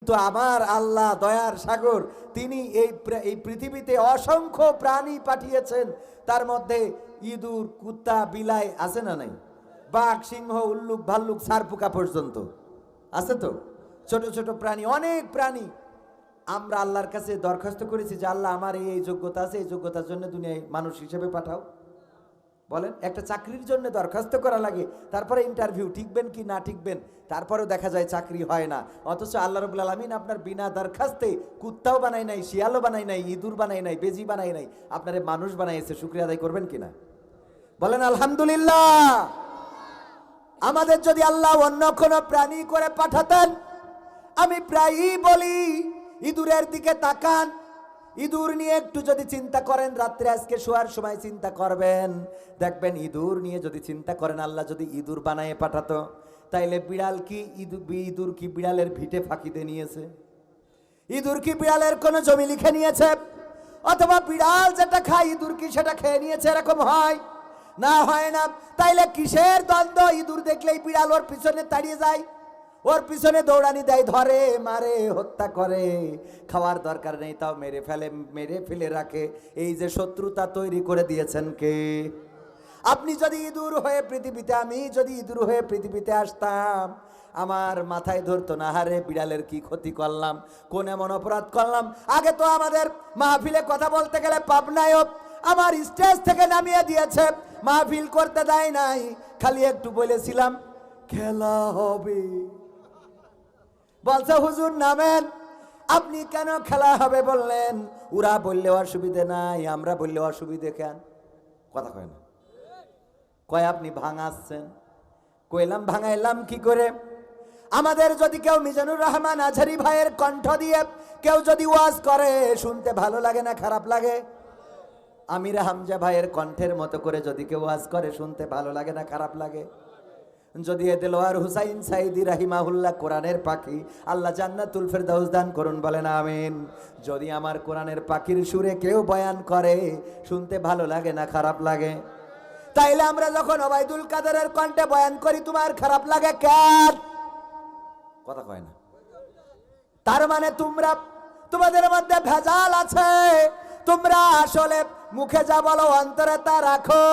তো আমার আল্লাহ দয়ার সাগর, তিনি এই পৃথিবীতে অসংখ্য প্রাণী পাঠিয়েছেন। তার মধ্যে ইঁদুর, কুত্তা, বিলাই আছে না নাই? বাঘ, সিংহ, উল্লুক, ভাল্লুক, সারপুকা পর্যন্ত আছে তো। ছোট ছোট প্রাণী, অনেক প্রাণী। আমরা আল্লাহর কাছে দরখাস্ত করেছি যে আল্লাহ আমার এই যোগ্যতা আছে, এই যোগ্যতার জন্য দুনিয়ায় মানুষ হিসেবে পাঠাও। বলেন, একটা চাকরির জন্য দরখাস্ত করা লাগে, তারপরে ইন্টারভিউ, টিকবেন কি না টিকবেন, তারপরেও দেখা যায় চাকরি হয় না। অথচ আল্লাহ রাব্বুল আলামিন আপনার বিনা দরখাস্তে কুত্তাও বানাই নাই, শিয়ালও বানাই নাই, ইঁদুর বানাই নাই, বেজি বানাই নাই, আপনারে মানুষ বানাইছে। শুকরিয়া আদায় করবেন কিনা? বলেন আলহামদুলিল্লাহ। আমাদের যদি আল্লাহ অন্য কোনো প্রাণী করে পাঠাতেন, আমি প্রায়ই বলি ইঁদুরের দিকে তাকান। ইঁদুর নিয়ে একটু যদি চিন্তা করেন, রাত্রে আজকে শোয়ার সময় চিন্তা করবেন, দেখবেন ইঁদুর নিয়ে যদি চিন্তা করেন, আল্লাহ যদি ইঁদুর বানায় পাঠাতো, তাইলে বিড়াল কি ইঁদুর কি বিড়ালের ভিটে ফাঁকিতে নিয়েছে? ইঁদুর কি বিড়ালের কোনো জমি লিখে নিয়েছে? অথবা বিড়াল যেটা খায় ইঁদুর কি সেটা খেয়ে নিয়েছে? এরকম হয় না? হয় না। তাইলে কিসের দ্বন্দ্ব? ইঁদুর দেখলেই বিড়াল ওর পিছনে তাড়িয়ে যায়, ওর পিছনে দৌড়ানি দেয়, ধরে, মারে, হত্যা করে। খাওয়ার দরকার নেই, তাও মেরে ফেলে রাখে। এই যে শত্রুতা তৈরি করে দিয়েছেন কে? আপনি যদি ইঁদুর হয়ে পৃথিবীতে, আমি যদি ইঁদুর হয়ে পৃথিবীতে আসতাম, আমার মাথায় ধরতো না, হারে বিড়ালের কি ক্ষতি করলাম, কোন এমন অপরাধ করলাম। আগে তো আমাদের মাহফিলে কথা বলতে গেলে পাবনায়ক আমার স্টেজ থেকে নামিয়ে দিয়েছে, মাহফিল করতে দেয় নাই। খালি একটু বলেছিলাম খেলা হবে, বলছে হুজুর নামেন। আপনি কেন খেলা হবে বললেন? ওরা বললে অসুবিধে নাই, আমরা বললে অসুবিধে কেন? কথা কয় না, কয় আপনি ভাঙাচ্ছেন। কইলাম ভাঙাইলাম কি করে? আমাদের যদি কেউ মিজানুর রহমান আজহারি ভাইয়ের কণ্ঠ দিয়ে কেউ যদি ওয়াজ করে, শুনতে ভালো লাগে না খারাপ লাগে? আমির হামজা ভাইয়ের কণ্ঠের মতো করে যদি কেউ ওয়াজ করে, শুনতে ভালো লাগে না খারাপ লাগে? যদি দেলোয়ার হুসাইন সাইদি রাহিমাহুল্লাহ, কোরআনের পাখি, আল্লাহ জান্নাতুল ফেরদাউস দান করুন, বলেন আমিন। যদি আমার কোরআনের পাখির সুরে কেউ বয়ান করে, শুনতে ভালো লাগে না খারাপ লাগে? তাইলে আমরা যখন ওবায়দুল কাদেরের কণ্ঠে বয়ান করি, তোমার খারাপ লাগে কেন? কথা কয় না। তার মানে তোমাদের মধ্যে ভেজাল আছে। তোমরা আসলে মুখে যা বলো অন্তরে তা রাখো।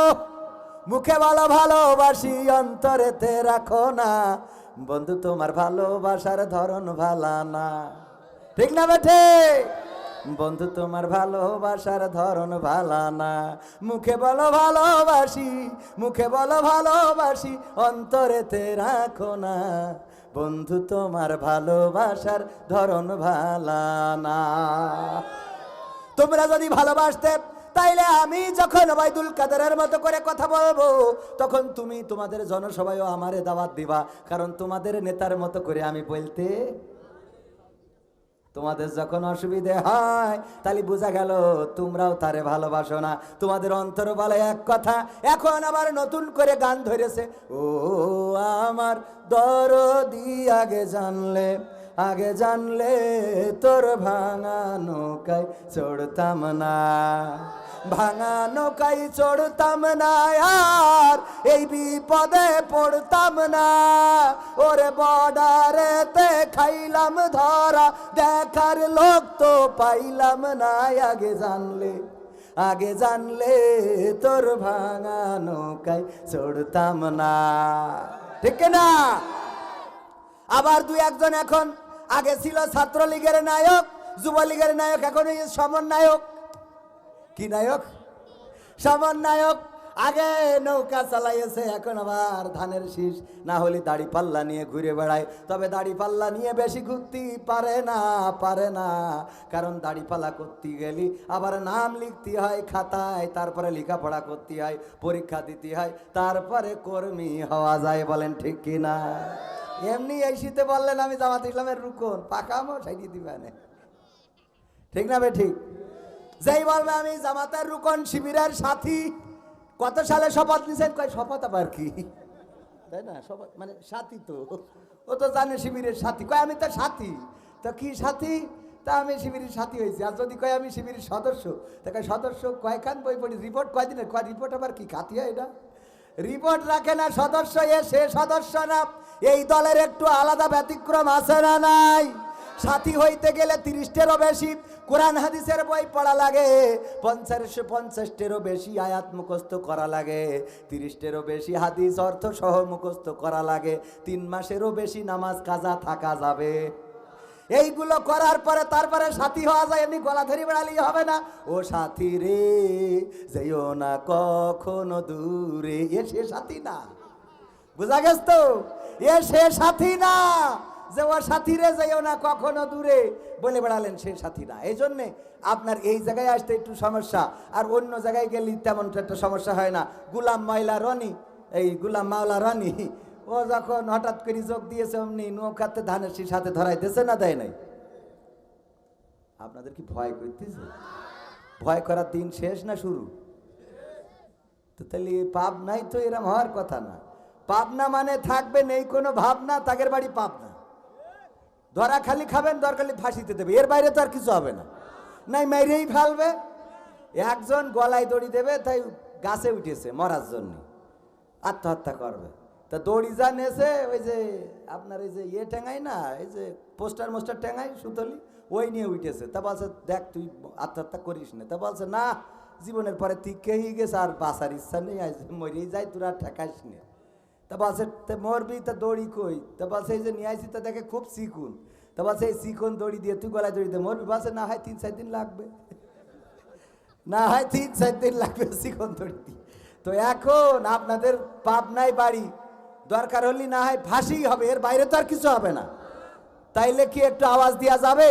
মুখে বলো ভালোবাসি, অন্তরেতে রাখো না। বন্ধু তোমার ভালোবাসার ধরন ভালা না, ঠিক না বেঠে? বন্ধু তোমার ভালোবাসার ধরন ভালা না। মুখে বলো ভালোবাসি, মুখে বলো ভালোবাসি, অন্তরেতে রাখো না। বন্ধু তোমার ভালোবাসার ধরন ভালা না। তোমরা যদি ভালোবাসতে, তাইলে আমি যখন ওবায়দুল কাদেরের মতো করে কথা বলবো, তখন তুমি তোমাদের জনসভায়ও আমারে দাওয়াত দিবা, কারণ তোমাদের নেতার মতো করে আমি বলতে। তোমাদের যখন অসুবিধে হয়, তাহলে বোঝা গেল তোমরাও তারে ভালোবাসো না। তোমাদের অন্তর বলে এক কথা, এখন আবার নতুন করে গান ধরেছে, ও আমার দরদি আগে জানলে তোর ভাঙা নৌকায় চড়তাম না, ভাঙা নৌকায় চড়তাম না, আর এই বিপদে পড়তাম না। ওরে বর্ডারেতে খাইলাম ধরা, দেখার লোক তো পাইলাম না। আগে জানলে তোর ভাঙা নৌকায় চড়তাম না, ঠিক না? আবার দুই একজন এখন, আগে ছিল ছাত্রলীগের নায়ক, যুবলীগের নায়ক, এখন সমন্বয়ক। কি নায়ক? সমন্বয়ক। আগে নৌকা চালাইছে, এখন আবার ধানের শীষ না হলে দাড়ি পাল্লা নিয়ে ঘুরে বেড়ায়। তবে দাড়ি পাল্লা নিয়ে বেশি ঘুরতে পারে না, কারণ দাড়ি পাল্লা করতে গেলে আবার নাম লিখতে হয় খাতায়, তারপরে লেখাপড়া করতে হয়, পরীক্ষা দিতে হয়, তারপরে কর্মী হওয়া যায়। বলেন ঠিক কিনা? এমনি এই শীতে বললেন আমি জামাত ইসলামের রুকন, পাকামো সাইডি দিবেন, ঠিক না? বে ঠিক। যেই বলবে আমি জামাতের রুকন, শিবিরের সাথী, কত সালে শপথ নিছেন? কয় শপথ আবার কি, তাই না? শপথ মানে সাথী, তো ও তো জানে শিবিরের সাথী। কয় আমি তো সাথী। তো কি সাথী? তা আমি শিবিরের সাথী হয়েছি। আর যদি কয় আমি শিবিরের সদস্য, তা কয় সদস্য কয়খান বই পড়ি, রিপোর্ট কয়দিনের? কয় রিপোর্ট আবার কি খাতি হয় এটা? রিপোর্ট রাখে না সদস্য, সে সদস্য না। এই দলের একটু আলাদা ব্যতিক্রম আছে না নাই? সাথী হইতে গেলে 30টেরও বেশি কোরআন হাদিসের বই পড়া লাগে, 50টেরও বেশি আয়াত মুখস্থ করা লাগে, 30টেরও বেশি হাদিস অর্থ সহ মুখস্থ করা লাগে, 3 মাসেরও বেশি নামাজ কাজা থাকা যাবে। এইগুলো করার পরে তারপরে সাথী হওয়া যায়, এমনি গলা ধরে বেড়ালেই হবে না। ও সাথী রে যেও না কখনো দূরে, এ সে সাথী না, বুঝা গেছ তো? এ সে সাথী না যে ও সাথী রে যেও না কখনো দূরে বলে বেড়ালেন, সে সাথী না। এই জন্যে আপনার এই জায়গায় আসতে একটু সমস্যা, আর অন্য জায়গায় গেলে তেমন একটা সমস্যা হয় না। গোলাম মাওলা রনি ও যখন হঠাৎ করে যোগ দিয়েছে অমনি নৌকাতে ধানের শীষ হাতে ধরাইতেছে না, দেয় নাই? আপনাদের কি ভয় করতেছে? ভয় করার দিন শেষ না শুরু? তো তাহলে পাপ নাই তো, এরম হওয়ার কথা না। পাবনা মানে থাকবে নেই কোনো ভাবনা, তাগের বাড়ি পাবনা। ধরা খালি খাবেন, দরকার ফাঁসিতে দেবে, এর বাইরে তো আর কিছু হবে না। নাই মেরেই ফেলবে। একজন গলায় দড়ি দেবে, তাই গাছে উঠেছে মরার জন্য, আত্মহত্যা করবে। তা দড়ি যা নেছে, ওই যে আপনার এই যে ইয়ে টেঙাই না, এই যে পোস্টার টেঙাই সুতলি, ওই নিয়ে উঠেছে। তা বলছে দেখ তুই আত্মহত্যা করিস না। তা বলছে না, জীবনের পরে তিকেই গেছে, আর বাঁচার ইচ্ছা নেই, মরেই যাই, তোরা ঠেকাইস নে। তা বলছে মরবি, তা দড়ি কই? তা বলছে এই যে নিয়ে আসি, তা দেখে খুব চিকুন। তা বলছে এই চিকুন দড়ি দিয়ে তুই গলায় দড়ি দিয়ে মরবি? বলছে না হয় 3-4 দিন লাগবে, না হয় 3-4 দিন লাগবে চিকুন দড়ি দিয়ে। তো এখন আপনাদের পাবনায় বাড়ি, দরকার হলে না হয় ফাঁসি হবে, এর বাইরে তো আর কিছু হবে না। তাইলে কি একটু আওয়াজ দেওয়া যাবে?